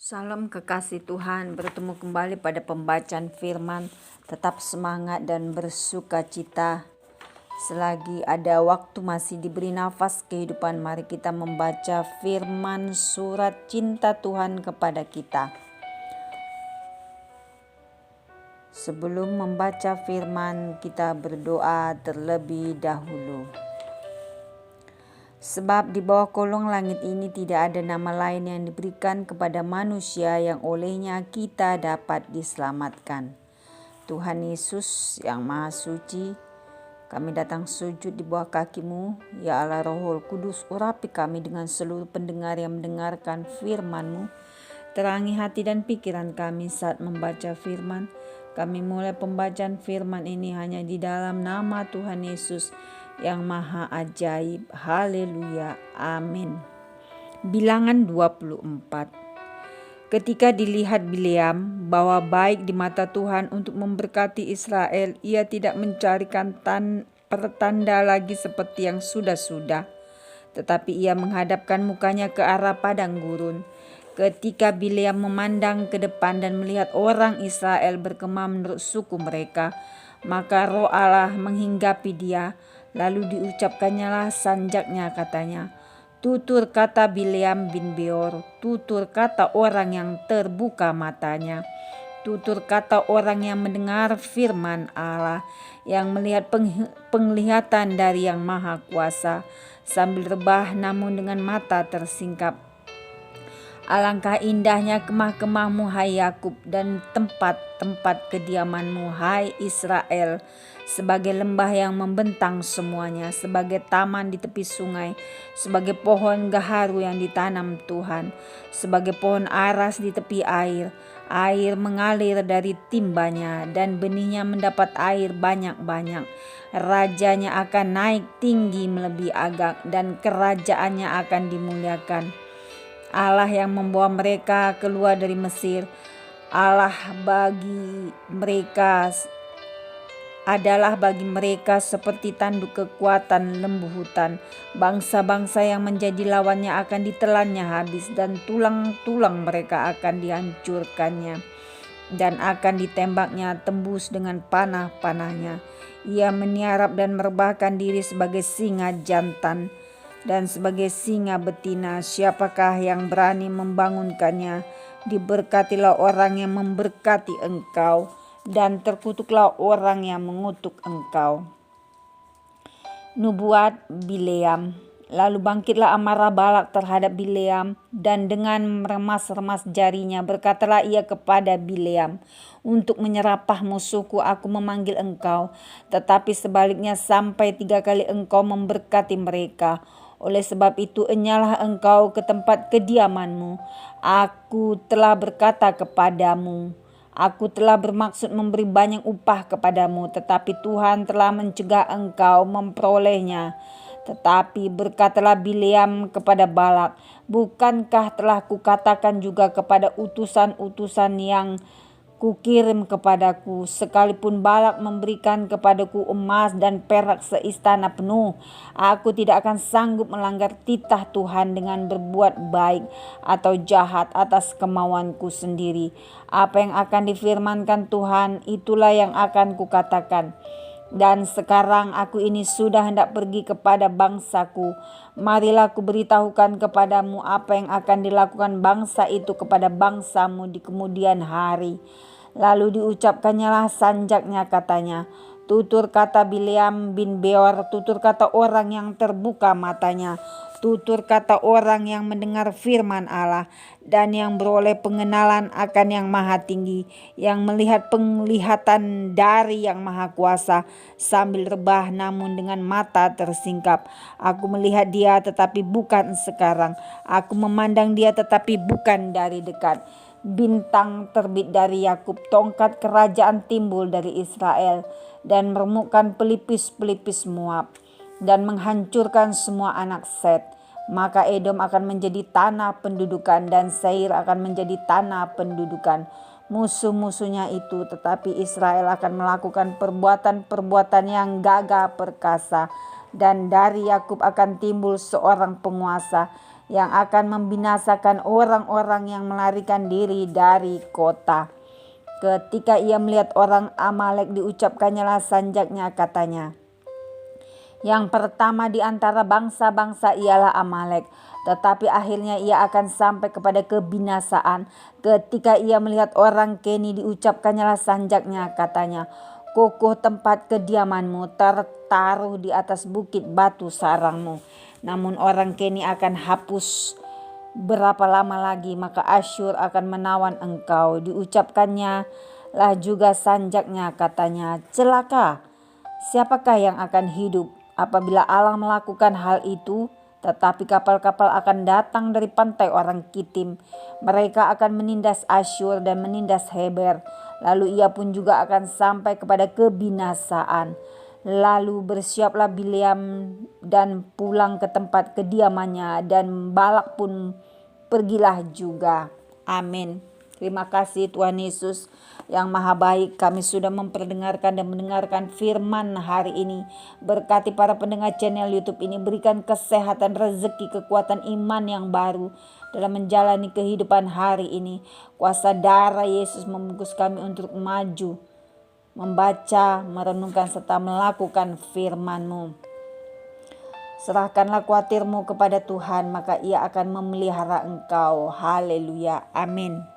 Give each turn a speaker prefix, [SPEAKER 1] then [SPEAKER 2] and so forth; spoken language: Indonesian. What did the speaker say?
[SPEAKER 1] Salam kekasih Tuhan, bertemu kembali pada pembacaan firman. Tetap semangat dan bersuka cita. Selagi ada waktu masih diberi nafas kehidupan, mari kita membaca firman surat cinta Tuhan kepada kita. Sebelum membaca firman, kita berdoa terlebih dahulu. Sebab di bawah kolong langit ini tidak ada nama lain yang diberikan kepada manusia yang olehnya kita dapat diselamatkan. Tuhan Yesus yang Maha Suci, kami datang sujud di bawah kaki-Mu. Ya Allah Roh Kudus, urapi kami dengan seluruh pendengar yang mendengarkan firman-Mu. Terangi hati dan pikiran kami saat membaca firman. Kami mulai pembacaan firman ini hanya di dalam nama Tuhan Yesus yang maha ajaib. Haleluya. Amin. Bilangan 24. Ketika dilihat Bileam bahwa baik di mata Tuhan untuk memberkati Israel, ia tidak mencarikan pertanda lagi seperti yang sudah-sudah, tetapi ia menghadapkan mukanya ke arah padang gurun. Ketika Bileam memandang ke depan dan melihat orang Israel berkemah menurut suku mereka, maka Roh Allah menghinggapi dia. Lalu diucapkannya sanjaknya, katanya, tutur kata Bileam bin Beor, tutur kata orang yang terbuka matanya, tutur kata orang yang mendengar firman Allah, yang melihat penglihatan dari yang maha kuasa, sambil rebah namun dengan mata tersingkap. Alangkah indahnya kemah-kemahmu, hai Yakub, dan tempat-tempat kediamanmu, hai Israel, sebagai lembah yang membentang semuanya, sebagai taman di tepi sungai, sebagai pohon gaharu yang ditanam Tuhan, sebagai pohon aras di tepi air. Air mengalir dari timbanya dan benihnya mendapat air banyak-banyak. Rajanya akan naik tinggi melebihi agak dan kerajaannya akan dimuliakan. Allah yang membawa mereka keluar dari Mesir, Allah adalah bagi mereka seperti tanduk kekuatan lembu hutan. Bangsa-bangsa yang menjadi lawannya akan ditelannya habis, dan tulang-tulang mereka akan dihancurkannya dan akan ditembaknya tembus dengan panah-panahnya. Ia meniarap dan merebahkan diri sebagai singa jantan dan sebagai singa betina. Siapakah yang berani membangunkannya? Diberkatilah orang yang memberkati engkau, dan terkutuklah orang yang mengutuk engkau. Nubuat Bileam. Lalu bangkitlah amarah Balak terhadap Bileam, dan dengan meremas-remas jarinya berkatalah ia kepada Bileam, untuk menyerapah musuhku aku memanggil engkau, tetapi sebaliknya sampai 3 kali engkau memberkati mereka. Oleh sebab itu enyalah engkau ke tempat kediamanmu. Aku telah berkata kepadamu, aku telah bermaksud memberi banyak upah kepadamu, tetapi Tuhan telah mencegah engkau memperolehnya. Tetapi berkatalah Bileam kepada Balak, bukankah telah kukatakan juga kepada utusan-utusan yang kukirim kepadaku, sekalipun Balak memberikan kepadaku emas dan perak seistana penuh, aku tidak akan sanggup melanggar titah Tuhan dengan berbuat baik atau jahat atas kemauanku sendiri. Apa yang akan difirmankan Tuhan, itulah yang akan kukatakan. Dan sekarang aku ini sudah hendak pergi kepada bangsaku. Marilah ku beritahukan kepadamu apa yang akan dilakukan bangsa itu kepada bangsamu di kemudian hari. Lalu diucapkannya lah sanjaknya, katanya, tutur kata Bileam bin Beor, tutur kata orang yang terbuka matanya, tutur kata orang yang mendengar firman Allah, dan yang beroleh pengenalan akan yang maha tinggi, yang melihat penglihatan dari yang maha kuasa, sambil rebah namun dengan mata tersingkap. Aku melihat dia tetapi bukan sekarang, aku memandang dia tetapi bukan dari dekat. Bintang terbit dari Yakub, tongkat kerajaan timbul dari Israel, dan meremukkan pelipis-pelipis Moab, dan menghancurkan semua anak Set. Maka Edom akan menjadi tanah pendudukan, dan Seir akan menjadi tanah pendudukan musuh-musuhnya itu. Tetapi Israel akan melakukan perbuatan-perbuatan yang gagah perkasa, dan dari Yakub akan timbul seorang penguasa yang akan membinasakan orang-orang yang melarikan diri dari kota. Ketika ia melihat orang Amalek, diucapkannya lah sanjaknya, katanya, yang pertama di antara bangsa-bangsa ialah Amalek, tetapi akhirnya ia akan sampai kepada kebinasaan. Ketika ia melihat orang Keni, diucapkannya lah sanjaknya, katanya, kokoh tempat kediamanmu, tertaruh di atas bukit batu sarangmu. Namun orang Keni akan hapus berapa lama lagi, maka Asyur akan menawan engkau. Diucapkannya lah juga sanjaknya, katanya, celaka, siapakah yang akan hidup apabila Allah melakukan hal itu? Tetapi kapal-kapal akan datang dari pantai orang Kitim. Mereka akan menindas Asyur dan menindas Heber. Lalu ia pun juga akan sampai kepada kebinasaan. Lalu bersiaplah Bileam dan pulang ke tempat kediamannya, dan Balak pun pergilah juga. Amin. Terima kasih Tuhan Yesus yang maha baik. Kami sudah memperdengarkan dan mendengarkan firman hari ini. Berkati para pendengar channel YouTube ini. Berikan kesehatan, rezeki, kekuatan iman yang baru dalam menjalani kehidupan hari ini. Kuasa darah Yesus membungkus kami untuk maju, membaca, merenungkan, serta melakukan firman-Mu. Serahkanlah khawatirmu kepada Tuhan, maka Ia akan memelihara engkau. Haleluya. Amin.